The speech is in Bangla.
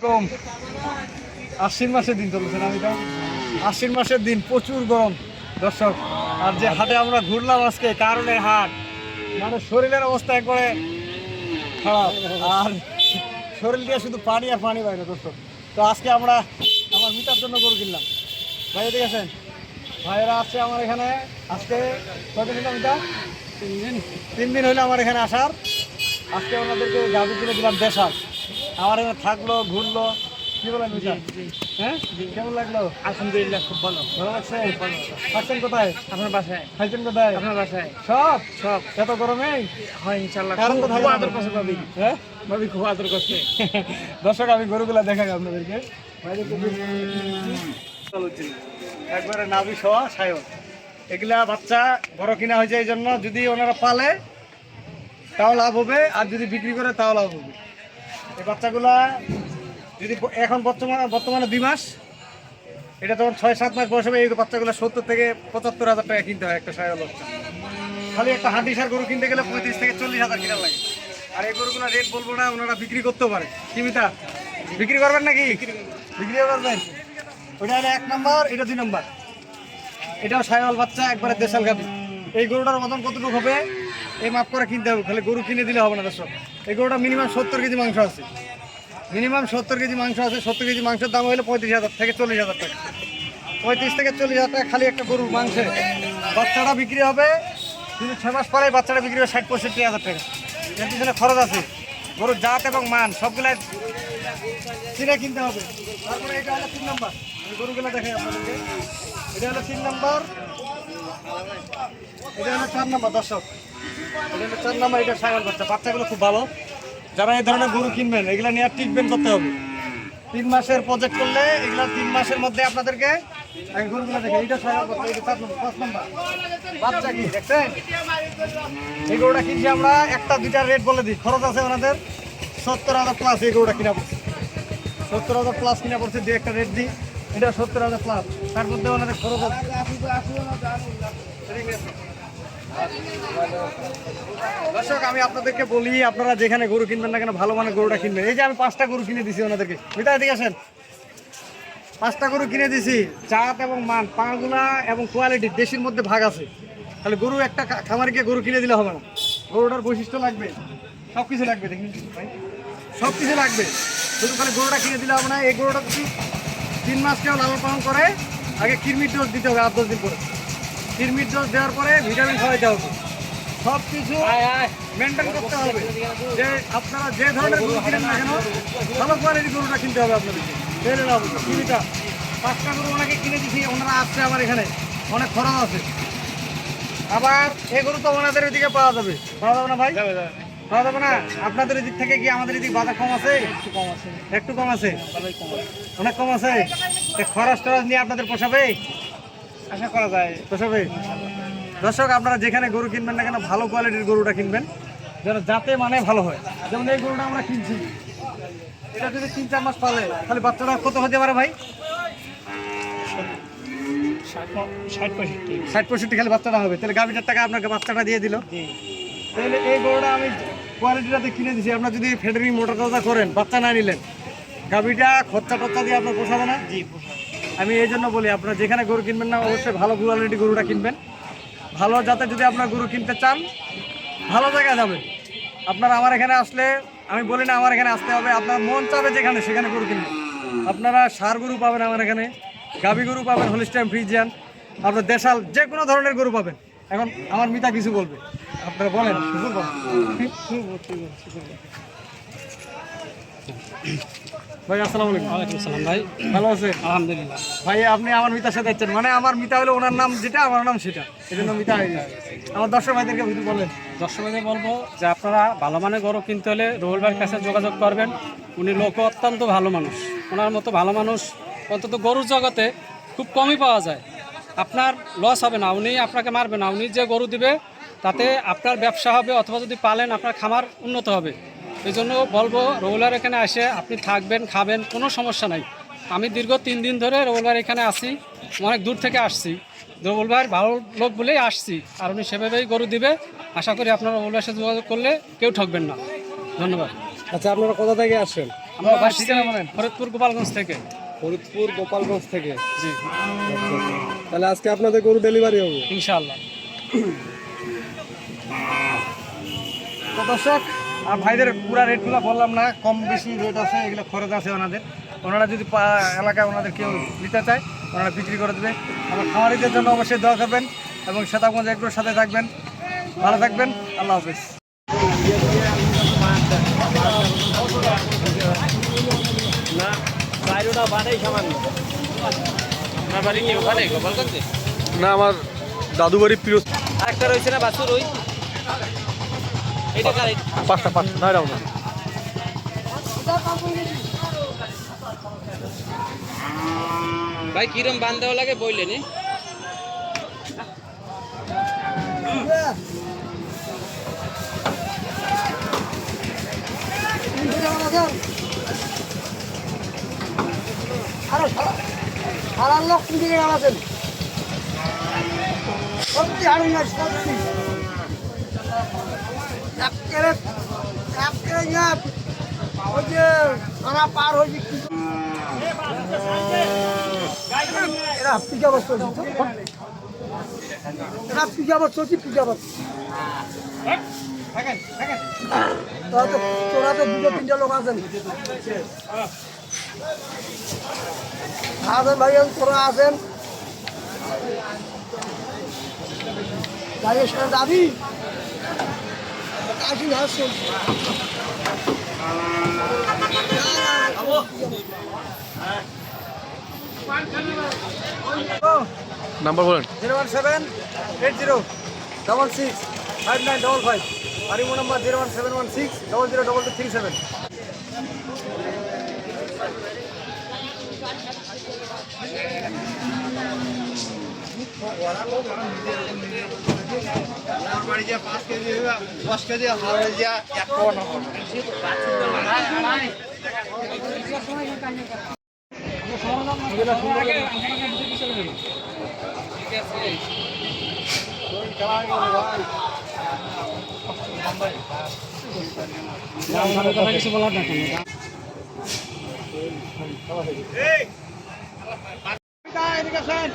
কম আশ্বিন মাসের দিন চলছে না এটা আশ্বিন মাসের দিন প্রচুর গরম দর্শক। আর যে হাটে আমরা ঘুরলাম আজকে কারণে হাট মানে শরীরের অবস্থা একবারে খারাপ, আর শরীর দিয়ে শুধু পানি আর পানি বাইরে দর্শক। তো আজকে আমরা আমার মিটার জন্য গরু কিনলাম। ভাই এদিকে আছেন, ভাইয়েরা আসছে আমার এখানে আজকে কতদিন মিটা 3 দিন হইলো আমার এখানে আসার। আজকে ওনাদেরকে গাড়ি কিনে দিলাম দেশাল, আমার এখানে থাকলো ঘুরলো। কি বলেন মিটা? হ্যাঁ কেমন লাগলো? আলহামদুলিল্লাহ খুব ভালো। ভালো লাগছে? থাকছেন কোথায়? আপনার বাসায়? খাইছেন কোথায়? আপনার বাসায়? সব সব এত গরমে হয় ইনশাল্লাহ। কারণ তো খুব থাকে আদর করছে ভাবি। হ্যাঁ ভাবি খুব আদর করছে। দর্শক আমি গরুগুলা দেখাই আপনাদেরকে। একবারে নাভি সহ সায়ন, এগুলা বাচ্চা বড় কিনা হয়েছে এই জন্য। যদি ওনারা পালে তাও লাভ হবে, আর যদি বিক্রি করে তাও লাভ হবে। এই বাচ্চাগুলা যদি এখন বর্তমানে 2 মাস, এটা তখন 6-7 মাস বয়স হবে। এই বাচ্চাগুলো 70 থেকে 75,000 টাকা কিনতে হয় একটা সায়ল বাচ্চা। খালি একটা হান্ডিসার গরু কিনতে গেলে 35 থেকে 40,000 কিনা লাগে। আর এই গরুগুলো রেট বলবো না, ওনারা বিক্রি করতেও পারে। কিমিতা বিক্রি করবেন নাকি? বিক্রি করবেন। ওটা হলো 1 নম্বর, এটা 2 নম্বর। এটাও সায়ল বাচ্চা, একবারে দেশাল গাভী। এই গরুটার ওজন কতটুকু হবে এই মাপ করে কিনতে হবে, খালি গরু কিনে দিলে হবে না দর্শক। এই গরুটা মিনিমাম 70 কেজি মাংস আছে, মিনিমাম 70 কেজি মাংস আছে। 70 কেজি মাংসের দাম হলো 35,000 থেকে 40,000 টাকা। 35 থেকে 40,000 টাকা খালি একটা গরুর মাংসে। বাচ্চাটা বিক্রি হবে কিন্তু 6 মাস পরে বাচ্চাটা বিক্রি হবে 60-65,000 টাকা। এর পিছনে খরচ আছে। গরুর জাত এবং মান সবগুলাই চিনে কিনতে হবে। তারপরে এটা হলো 3 নম্বর। আমি গরুগুলো দেখাই আপনাদেরকে। এটা হলো 3 নম্বর, এটা হলো 4 নম্বর দর্শক। এটা হলো 4 নম্বর। এটা সায়ল বাচ্চা, বাচ্চাগুলো খুব ভালো। যারা এই ধরনের গরু কিনবেন এগুলা নিয়ে ট্রিটমেন্ট করতে হবে। 3 মাসের প্রজেক্ট করলে এগুলা 3 মাসের মধ্যে আপনাদেরকে গরুগুলো দেখে। এইটা সায়ল বাচ্চা, এটা 4 নম্বর 5 নম্বর বাচ্চা। কি দেখছেন এই গরুটা কিনছি আমরা? একটা দুইটা রেট বলে দিই। খরচ আছে ওনাদের 70,000 প্লাস। এই গরুটা কিনা পড়ছে 70,000 প্লাস কিনা পড়ছে। দিয়ে একটা রেট দিই, এটা 70,000 প্লাস। তার মধ্যে ওনাদের খরচ আছে। দর্শক আমি আপনাদেরকে বলি, আপনারা যেখানে গরু কিনবেন না কেন ভালো মানের গরুটা কিনবেন। এই যে আমি 5টা গরু কিনে দিছি ওনাদেরকে। মিতা এদিকে আসেন। 5টা গরু কিনে দিছি। জাত এবং মান, পাগুলা এবং কোয়ালিটি দেশির মধ্যে ভাগ আছে। তাহলে গরু একটা খামারিকে গরু কিনে দিলে হবে না, গরুটার বৈশিষ্ট্য লাগবে, সব কিছু লাগবে। দেখুন ভাই, সব কিছু লাগবে। শুধু খালি গরুটা কিনে দিলে হবে না। এই গরুটা যদি 3 মাস কেউ লালন পালন করে, আগে কৃমির ডোজ দিতে হবে 8-10 দিন পরে। কৃমির ডোজ দেওয়ার পরে ভিটামিন খাওয়াইতে হবে। সব কিছু মেনটেন করতে হবে। যে আপনারা যে ধরনের গরু কিনেন না কেন ভালো কোয়ালিটির গরুটা কিনতে হবে আপনাদেরকে। তেলে লাভ কিমিটা 5টা গরু ওনাকে কিনে দিছি। ওনারা আসছে আমার এখানে, অনেক খরচ আছে। আবার এই গরু তো ওনাদের ওইদিকে পাওয়া যাবে, পাওয়া যাবে না ভাই? পাওয়া যাবে না। আপনাদের দিক থেকে কি আমাদের এদিকে বাজার কম আছে? একটু কম আছে। একটু কম আছে, অনেক কম আছে। খরচ টরচ নিয়ে আপনাদের পোষাবে? আশা করা যায় পোষাবে। দর্শক আপনারা যেখানে গরু কিনবেন না কেন ভালো কোয়ালিটির গরুটা কিনবেন, যেন যাতে মানে ভালো হয়। যেমন এই গরুটা আমরা কিনছি, এটা যদি 3-4 মাস পালে খালি বাচ্চাটা কত হতে পারে ভাই? 60-65 খালি বাচ্চাটা হবে। তাহলে গাভিটার টাকা আপনাকে বাচ্চাটা দিয়ে দিল। তাহলে এই গরুটা আমি কোয়ালিটিটাতে কিনে দিছি। আপনার যদি ফেডারিং মোটর কথা করেন, বাচ্চা না নিলেন, গাভিটা খরচা টরচা দিয়ে আপনার পোষাবে না। আমি এই জন্য বলি, আপনারা যেখানে গরু কিনবেন না অবশ্যই ভালো কোয়ালিটি গরুটা কিনবেন। ভালো যাতে যদি আপনার গরু কিনতে চান ভালো জায়গায় যাবেন। আপনারা আমার এখানে আসলে, আমি বলি না আমার এখানে আসতে হবে, আপনার মন চাবে যেখানে সেখানে গরু কিনবেন। আপনারা ষাঁড় গরু পাবেন আমার এখানে, গাভী গরু পাবেন, হলিস্টাইন ফ্রিজিয়ান, আপনার দেশাল যে কোনো ধরনের গরু পাবেন। এখন আমার মিতা কিছু বলবে, আপনারা বলেন। ভাই আসসালামু আলাইকুম। ওয়ালাইকুম আসসালাম ভাই। ভালো আছে? আলহামদুলিল্লাহ। ভাই আপনি আমার মিতার সাথে যাচ্ছেন, মানে আমার মিতা হলো ওনার নাম যেটা, আমার নাম সেটা, এই জন্য মিতা হয়ে গেছে। আমার দর্শক ভাইদেরকে কিছু বলেন। দর্শকদের বলবো যে আপনারা ভালো মানের গরু কিনতে হলে রুহুল ভাইয়ের কাছে যোগাযোগ করবেন। উনি লোক অত্যন্ত ভালো মানুষ। ওনার মতো ভালো মানুষ অন্তত গরুর জগতে খুব কমই পাওয়া যায়। আপনার লস হবে না, উনি আপনাকে মারবে না। উনি যে গরু দিবে তাতে আপনার ব্যবসা হবে, অথবা যদি পালেন আপনার খামার উন্নত হবে। এই জন্য বলবো রুহুলের এখানে এসে আপনি থাকবেন, খাবেন, কোনো সমস্যা নাই। আমি দীর্ঘ 3 দিন ধরে রুহুলের এখানে আসি, অনেক দূর থেকে আসছি। রুহুল ভাইয়ের ভালো লোক বলেই আসছি, আর উনি সেভাবেই গরু দিবে। আশা করি আপনারা রুহুল ভাইয়ের সাথে যোগাযোগ করলে কেউ ঠকবেন না। ধন্যবাদ। আচ্ছা আপনারা কোথা থেকে আসছেন? আমরা ভাই, আসছি ঠিকানা বলেন। ফরিদপুর গোপালগঞ্জ থেকে। ফরিদপুর গোপালগঞ্জ থেকে। জি, তাহলে আজকে আপনাদের গরু ডেলিভারি হবে? ইনশাআল্লাহ। তো দর্শক, আর ভাইদের পুরা রেটগুলো বললাম না, কম বেশি রেট আছে, এগুলো খরচ আছে ওনাদের। ওনারা যদি এলাকায় ওনাদের কেউ নিতে চায় ওনারা বিক্রি করে দেবে। আমার খামারিদের জন্য অবশ্যই দোয়া করবেন এবং শ্বেতাগঞ্জ এগুলোর সাথে থাকবেন। ভালো থাকবেন, আল্লাহ হাফেজ। না, আমার দাদু বাড়ি প্রিয়। একটা রয়েছে না বাছুর ওই এটা কার পাঁচটা না এরাও না। ভাই কিরম বান দেওয়া লাগে বললেন সারা লোক কিনতে গেলে আছেন সত্যি হারুন না সত্যি ওই যে থানা পার হয়েছে এরা পিজাবাদ চলছে এরা পিজাবাদ চলছে পিজাবাদ তোরা তো দুটো তিনটা লোক আছেন আছেন ভাই তোরা আছেন গাড়ির সাথে যাবি আসি না আসুন নাম্বার বলেন। 01780665955 আর ইমো নাম্বার 01716002237। বাড়ি যা 5 কেজি 10 কেজি হাওড়া যা 1 কোয়া না কিছু বলার না কেন? এদিকে আসেন।